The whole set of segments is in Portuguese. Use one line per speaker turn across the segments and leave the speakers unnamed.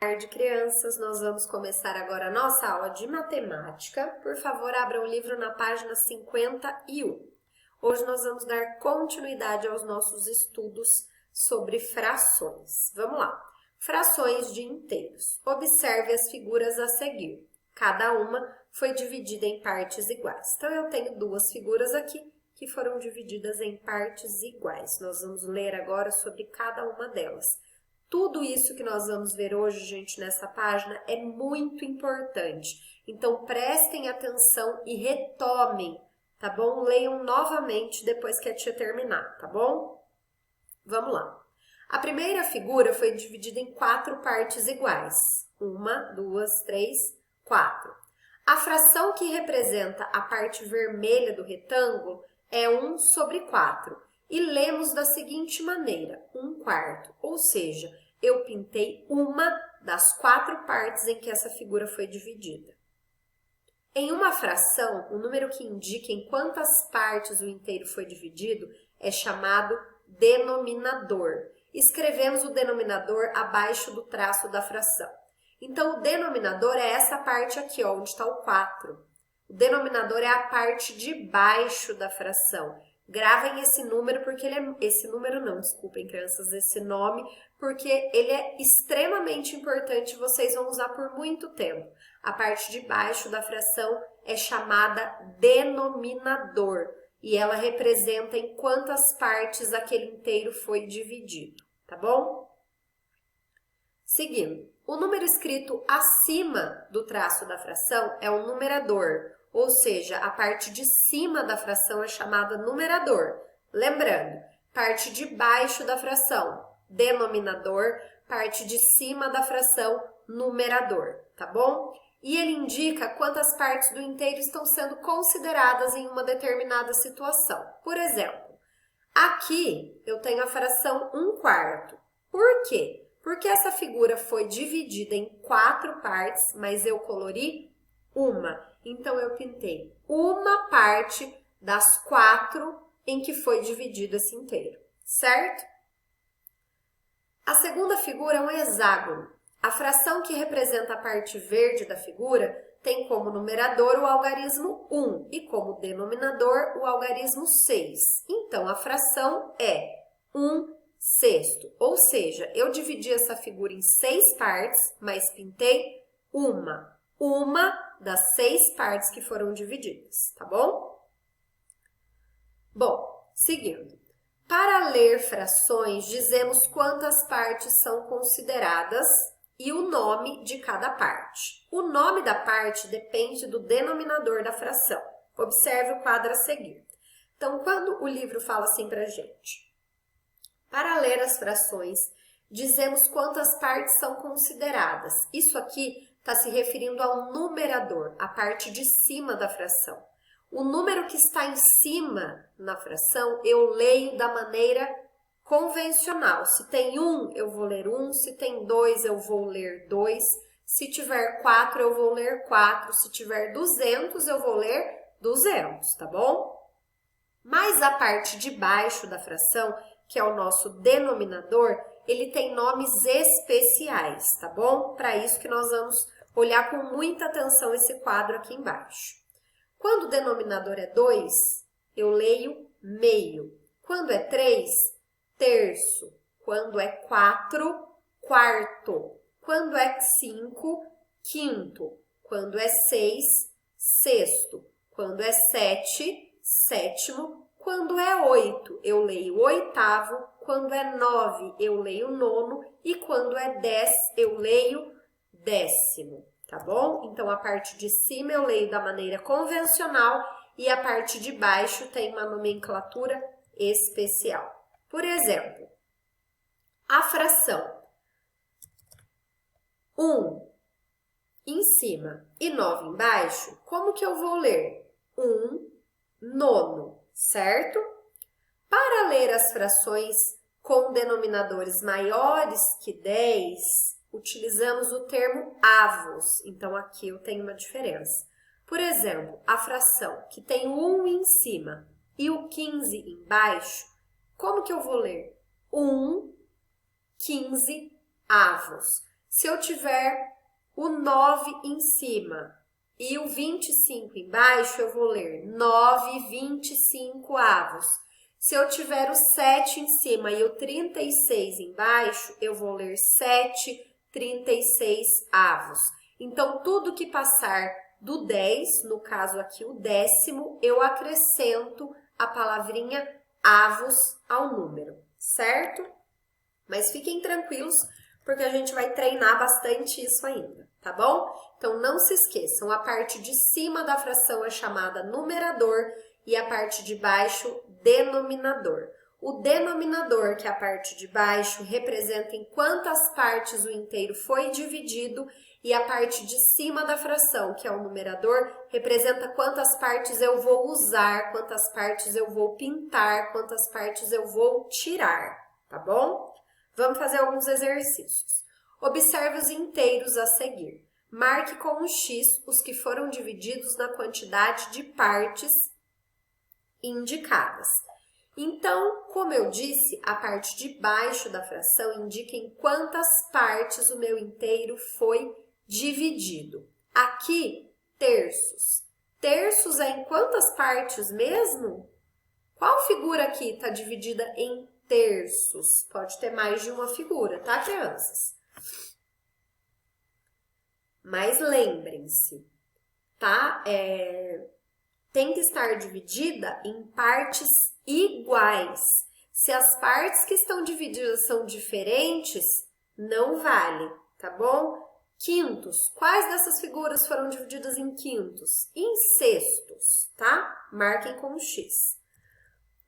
Boa tarde, crianças. Nós vamos começar agora a nossa aula de matemática. Por favor, abra o livro na página 51. Hoje nós vamos dar continuidade aos nossos estudos sobre frações. Vamos lá. Frações de inteiros. Observe as figuras a seguir. Cada uma foi dividida em partes iguais. Então, eu tenho duas figuras aqui que foram divididas em partes iguais. Nós vamos ler agora sobre cada uma delas. Tudo isso que nós vamos ver hoje, gente, nessa página é muito importante. Então, prestem atenção e retomem, tá bom? Leiam novamente depois que a tia terminar, tá bom? Vamos lá. A primeira figura foi dividida em 4 partes iguais. 1, 2, 3, 4. A fração que representa a parte vermelha do retângulo é 1/4. E lemos da seguinte maneira, 1/4, ou seja, eu pintei uma das 4 partes em que essa figura foi dividida. Em uma fração, o número que indica em quantas partes o inteiro foi dividido é chamado denominador. Escrevemos o denominador abaixo do traço da fração. Então, o denominador é essa parte aqui, ó, onde está o 4. O denominador é a parte de baixo da fração. Gravem esse número porque desculpem, crianças, esse nome, porque ele é extremamente importante, vocês vão usar por muito tempo. A parte de baixo da fração é chamada denominador e ela representa em quantas partes aquele inteiro foi dividido, tá bom? Seguindo, o número escrito acima do traço da fração é o numerador, ou seja, a parte de cima da fração é chamada numerador. Lembrando, parte de baixo da fração, denominador, parte de cima da fração, numerador, tá bom? E ele indica quantas partes do inteiro estão sendo consideradas em uma determinada situação. Por exemplo, aqui eu tenho a fração 1/4. Por quê? Porque essa figura foi dividida em 4 partes, mas eu colori uma. Então, eu pintei uma parte das 4 em que foi dividido esse inteiro, certo? A segunda figura é um hexágono. A fração que representa a parte verde da figura tem como numerador o algarismo 1 e como denominador o algarismo 6. Então, a fração é 1/6, ou seja, eu dividi essa figura em 6 partes, mas pintei uma das 6 partes que foram divididas, tá bom? Bom, seguindo. Para ler frações, dizemos quantas partes são consideradas e o nome de cada parte. O nome da parte depende do denominador da fração. Observe o quadro a seguir. Então, quando o livro fala assim pra gente, para ler as frações, dizemos quantas partes são consideradas. Isso aqui está se referindo ao numerador, a parte de cima da fração. O número que está em cima na fração, eu leio da maneira convencional. Se tem 1, eu vou ler 1. Se tem 2, eu vou ler 2. Se tiver 4, eu vou ler 4. Se tiver 200, eu vou ler 200, tá bom? Mas a parte de baixo da fração, que é o nosso denominador, ele tem nomes especiais, tá bom? Para isso que nós vamos olhar com muita atenção esse quadro aqui embaixo. Quando o denominador é 2, eu leio meio. Quando é 3, terço. Quando é 4, quarto. Quando é 5, quinto. Quando é 6, sexto. Quando é 7, sétimo. Quando é 8, eu leio oitavo. Quando é 9, eu leio nono. E quando é 10, eu leio décimo, tá bom? Então, a parte de cima eu leio da maneira convencional e a parte de baixo tem uma nomenclatura especial. Por exemplo, a fração 1 em cima e 9 embaixo, como que eu vou ler? 1 nono, certo? Para ler as frações com denominadores maiores que 10, utilizamos o termo avos. Então, aqui eu tenho uma diferença. Por exemplo, a fração que tem o 1 em cima e o 15 embaixo, como que eu vou ler? 1/15 avos. Se eu tiver o 9 em cima e o 25 embaixo, eu vou ler 9/25. Se eu tiver o 7 em cima e o 36 embaixo, eu vou ler 7/36. Então, tudo que passar do 10, no caso aqui o décimo, eu acrescento a palavrinha avos ao número, certo? Mas fiquem tranquilos, porque a gente vai treinar bastante isso ainda, tá bom? Então, não se esqueçam, a parte de cima da fração é chamada numerador e a parte de baixo, denominador. O denominador, que é a parte de baixo, representa em quantas partes o inteiro foi dividido e a parte de cima da fração, que é o numerador, representa quantas partes eu vou usar, quantas partes eu vou pintar, quantas partes eu vou tirar, tá bom? Vamos fazer alguns exercícios. Observe os inteiros a seguir. Marque com um X os que foram divididos na quantidade de partes indicadas. Então, como eu disse, a parte de baixo da fração indica em quantas partes o meu inteiro foi dividido. Aqui, terços. Terços é em quantas partes mesmo? Qual figura aqui está dividida em terços? Pode ter mais de uma figura, tá, crianças? Mas lembrem-se, tá? Tem que estar dividida em partes iguais. Se as partes que estão divididas são diferentes, não vale, tá bom? Quintos. Quais dessas figuras foram divididas em quintos? Em sextos, tá? Marquem com X.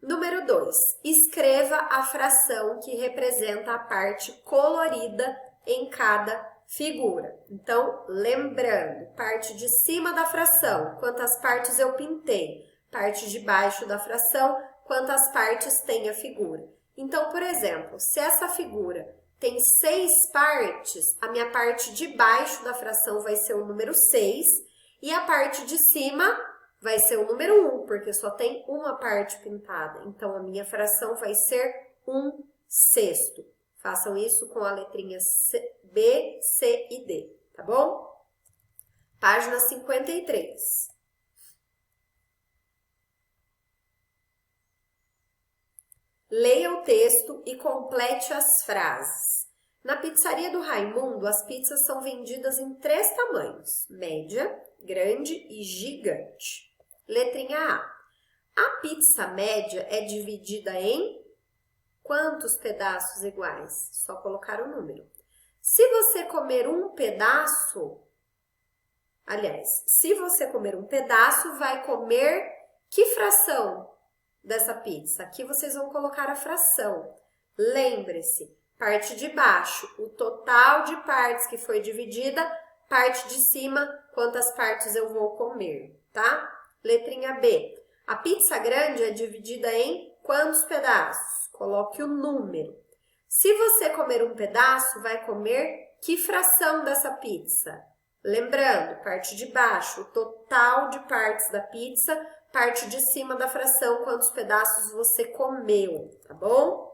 Número 2. Escreva a fração que representa a parte colorida em cada figura. Então, lembrando, parte de cima da fração, quantas partes eu pintei. Parte de baixo da fração, quantas partes tem a figura. Então, por exemplo, se essa figura tem 6 partes, a minha parte de baixo da fração vai ser o número 6 e a parte de cima vai ser o número 1, porque só tem uma parte pintada. Então, a minha fração vai ser 1/6. Façam isso com a letrinha B, C e D, tá bom? Página 53. Leia o texto e complete as frases. Na pizzaria do Raimundo, as pizzas são vendidas em 3 tamanhos: média, grande e gigante. Letrinha A. A pizza média é dividida em quantos pedaços iguais? Só colocar o número. Se você comer um pedaço, se você comer um pedaço, vai comer que fração dessa pizza? Aqui vocês vão colocar a fração. Lembre-se, parte de baixo, o total de partes que foi dividida, parte de cima, quantas partes eu vou comer, tá? Letrinha B. A pizza grande é dividida em quantos pedaços? Coloque o número. Se você comer um pedaço, vai comer que fração dessa pizza? Lembrando, parte de baixo, o total de partes da pizza, parte de cima da fração, quantos pedaços você comeu, tá bom?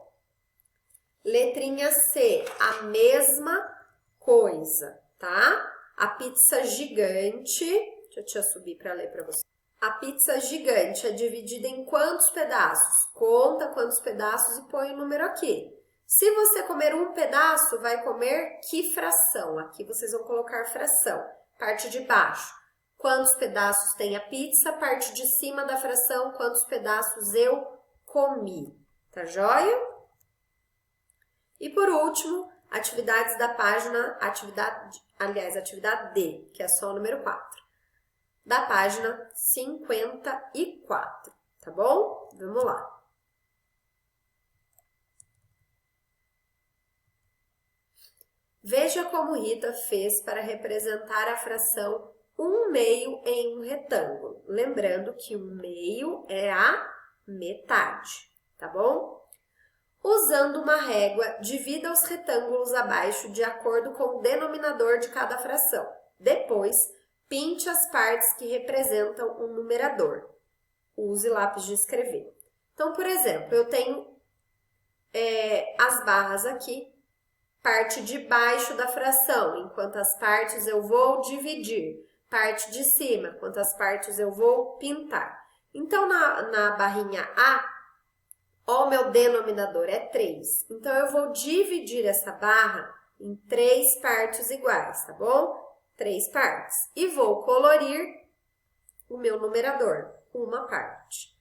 Letrinha C, a mesma coisa, tá? A pizza gigante, deixa a tia subir para ler para você. A pizza gigante é dividida em quantos pedaços? Conta quantos pedaços e põe o número aqui. Se você comer um pedaço, vai comer que fração? Aqui vocês vão colocar fração. Parte de baixo, quantos pedaços tem a pizza? Parte de cima da fração, quantos pedaços eu comi? Tá joia? E por último, atividades da página, atividade D, que é só o número 4. Da página 54, tá bom? Vamos lá. Veja como Rita fez para representar a fração 1/2 em um retângulo. Lembrando que 1/2 é a metade, tá bom? Usando uma régua, divida os retângulos abaixo de acordo com o denominador de cada fração. Depois, pinte as partes que representam um numerador. Use lápis de escrever. Então, por exemplo, eu tenho as barras aqui Parte de baixo da fração, em quantas partes eu vou dividir. Parte de cima, quantas partes eu vou pintar. Então, na barrinha A, ó, o meu denominador é 3. Então, eu vou dividir essa barra em 3 partes iguais, tá bom? 3 partes. E vou colorir o meu numerador, uma parte.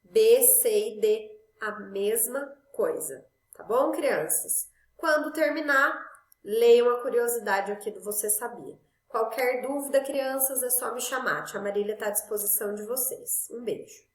B, C e D, a mesma coisa, tá bom, crianças? Quando terminar, leiam a curiosidade aqui do Você Sabia. Qualquer dúvida, crianças, é só me chamar. A tia Marília está à disposição de vocês. Um beijo.